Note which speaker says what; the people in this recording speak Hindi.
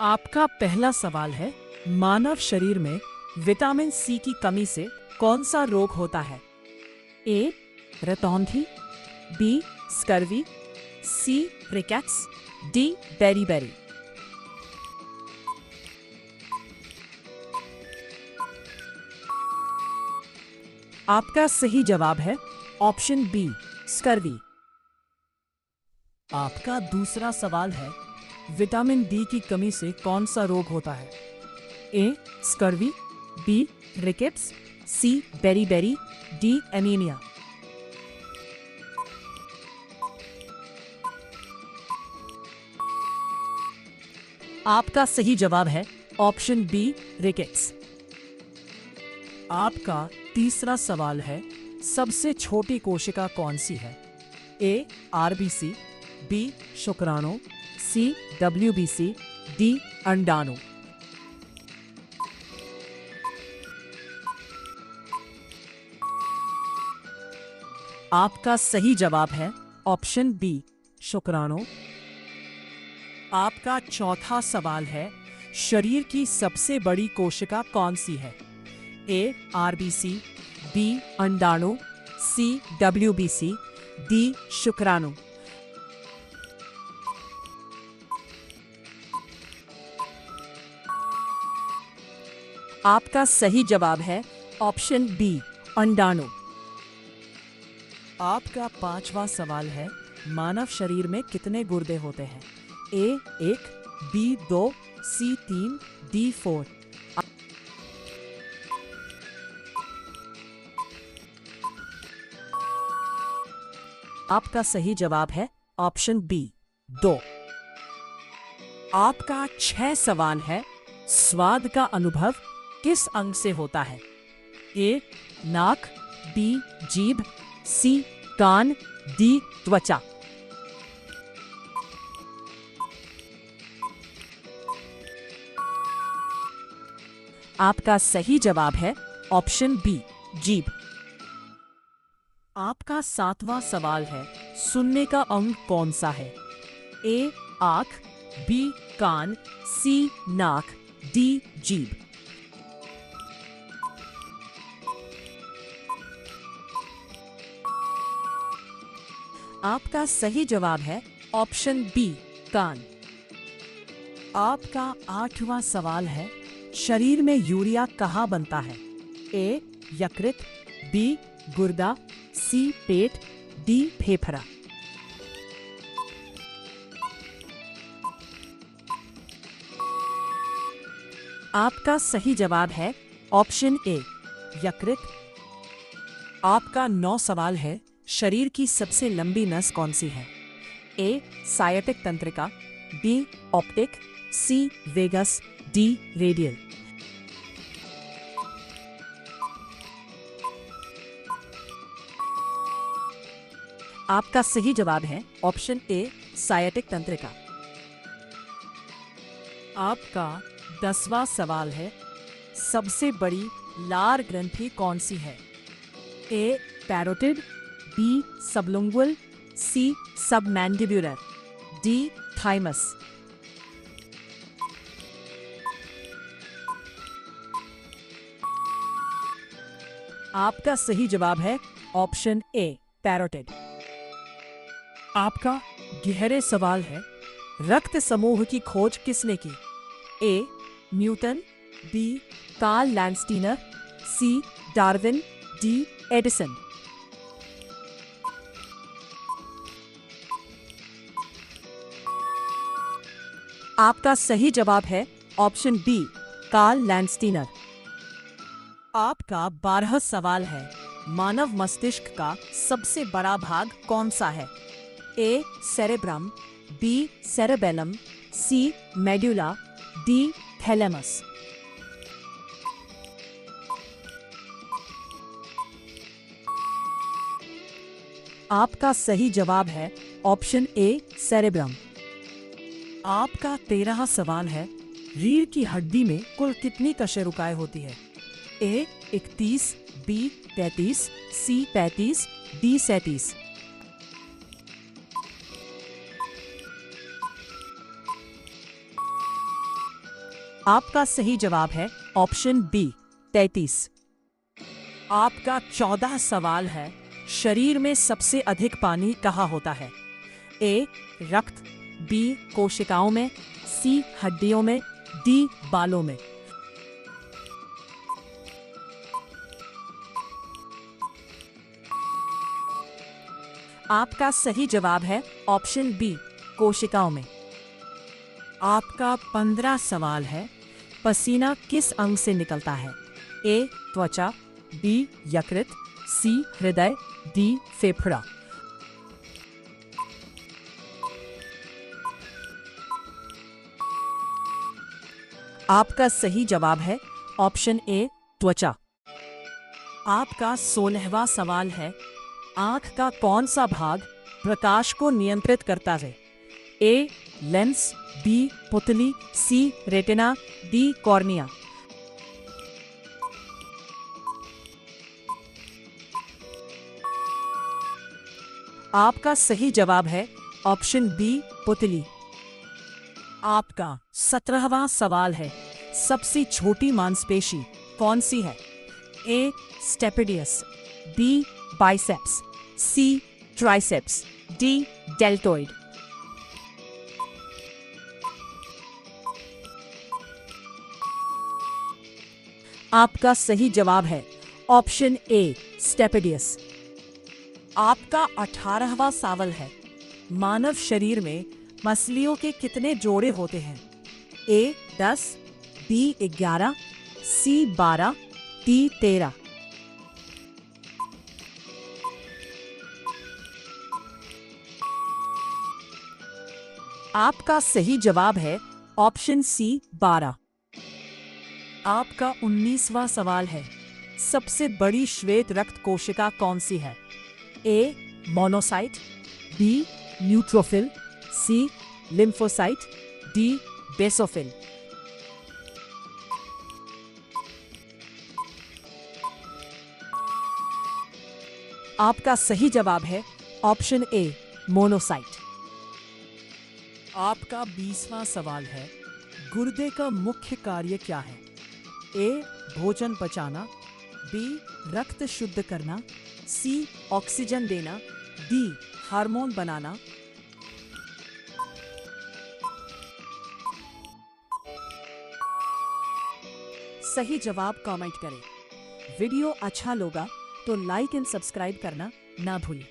Speaker 1: आपका पहला सवाल है, मानव शरीर में विटामिन सी की कमी से कौन सा रोग होता है? ए रतौंधी, बी स्कर्वी, सी रिकेट्स, डी बेरी। आपका सही जवाब है ऑप्शन बी स्कर्वी। आपका दूसरा सवाल है, विटामिन डी की कमी से कौन सा रोग होता है? ए स्कर्वी, बी रिकेट्स, सी बेरी, डी एनीमिया। आपका सही जवाब है ऑप्शन बी रिकेट्स। आपका तीसरा सवाल है, सबसे छोटी कोशिका कौन सी है? ए आरबीसी, बी शुक्राणु, सी डब्ल्यूबीसी, डी अंडाणु। आपका सही जवाब है ऑप्शन बी शुक्राणु। आपका चौथा सवाल है, शरीर की सबसे बड़ी कोशिका कौन सी है? ए आरबीसी, बी अंडाणु, सी डब्ल्यूबीसी, डी शुक्राणु। आपका सही जवाब है ऑप्शन बी अंडाणु। आपका पांचवा सवाल है, मानव शरीर में कितने गुर्दे होते हैं? ए 1, बी 2, सी 3, डी 4। आपका सही जवाब है ऑप्शन बी 2। आपका 6 सवाल है, स्वाद का अनुभव किस अंग से होता है? ए नाक, बी जीभ, सी कान, डी त्वचा। आपका सही जवाब है ऑप्शन बी जीभ। आपका 7वां सवाल है, सुनने का अंग कौन सा है? ए आंख, बी कान, सी नाक, डी जीभ। आपका सही जवाब है ऑप्शन बी कान। आपका 8वां सवाल है, शरीर में यूरिया कहाँ बनता है? ए यकृत, बी गुर्दा, सी पेट, डी फेफड़ा। आपका सही जवाब है ऑप्शन ए यकृत। आपका 9 सवाल है, शरीर की सबसे लंबी नस कौन सी है? ए सायटिक तंत्रिका, बी ऑप्टिक, सी वेगस, डी रेडियल। आपका सही जवाब है ऑप्शन ए सायटिक तंत्रिका। आपका 10वां सवाल है, सबसे बड़ी लार ग्रंथि कौन सी है? ए पैरोटिड, बी सबलिंगुअल, सी सबमैंडिबुलर, डी थाइमस। आपका सही जवाब है ऑप्शन ए पैरोटिड। आपका गहरे सवाल है, रक्त समूह की खोज किसने की? A Newton, B Karl Landsteiner, C Darwin, D Edison. आपका सही जवाब है ऑप्शन बी कार्ल लैंडस्टीनर। आपका 12वां सवाल है, मानव मस्तिष्क का सबसे बड़ा भाग कौन सा है? ए सेरेब्रम, बी सेरेबेलम, सी मेडुला, डी थैलेमस। आपका सही जवाब है ऑप्शन ए सेरेब्रम। आपका 13वां सवाल है, रीढ़ की हड्डी में कुल कितनी कशेरुकाएं होती है? ए 31, बी 33, सी 35, डी 37। आपका सही जवाब है ऑप्शन बी 33। आपका 14 सवाल है, शरीर में सबसे अधिक पानी कहाँ होता है? ए रक्त, बी कोशिकाओं में, सी हड्डियों में, डी बालों में। आपका सही जवाब है ऑप्शन बी कोशिकाओं में। आपका 15 सवाल है, पसीना किस अंग से निकलता है? ए त्वचा, बी यकृत, सी हृदय, डी फेफड़ा। आपका सही जवाब है ऑप्शन ए त्वचा। आपका 16वां सवाल है, आंख का कौन सा भाग प्रकाश को नियंत्रित करता है? ए लेंस, बी पुतली, सी रेटिना, डी कॉर्निया। आपका सही जवाब है ऑप्शन बी पुतली। आपका 17वां सवाल है, सबसे छोटी मांसपेशी कौन सी है? ए स्टेपिडियस, बी बाइसेप्स, सी ट्राइसेप्स, डी डेल्टोइड। आपका सही जवाब है ऑप्शन ए स्टेपिडियस। आपका 18वां सवाल है, मानव शरीर में मसलियों के कितने जोड़े होते हैं? ए 10, बी 11, सी 12, डी 13। आपका सही जवाब है ऑप्शन सी 12। आपका 19वां सवाल है, सबसे बड़ी श्वेत रक्त कोशिका कौन सी है? ए मोनोसाइट, बी न्यूट्रोफिल, सी लिम्फोसाइट, डी बेसोफिल। आपका सही जवाब है ऑप्शन ए मोनोसाइट। आपका 20वां सवाल है, गुर्दे का मुख्य कार्य क्या है? ए भोजन पचाना, बी रक्त शुद्ध करना, सी ऑक्सीजन देना, डी हार्मोन बनाना। सही जवाब कमेंट करें। वीडियो अच्छा लगा तो लाइक एंड सब्सक्राइब करना ना भूलें।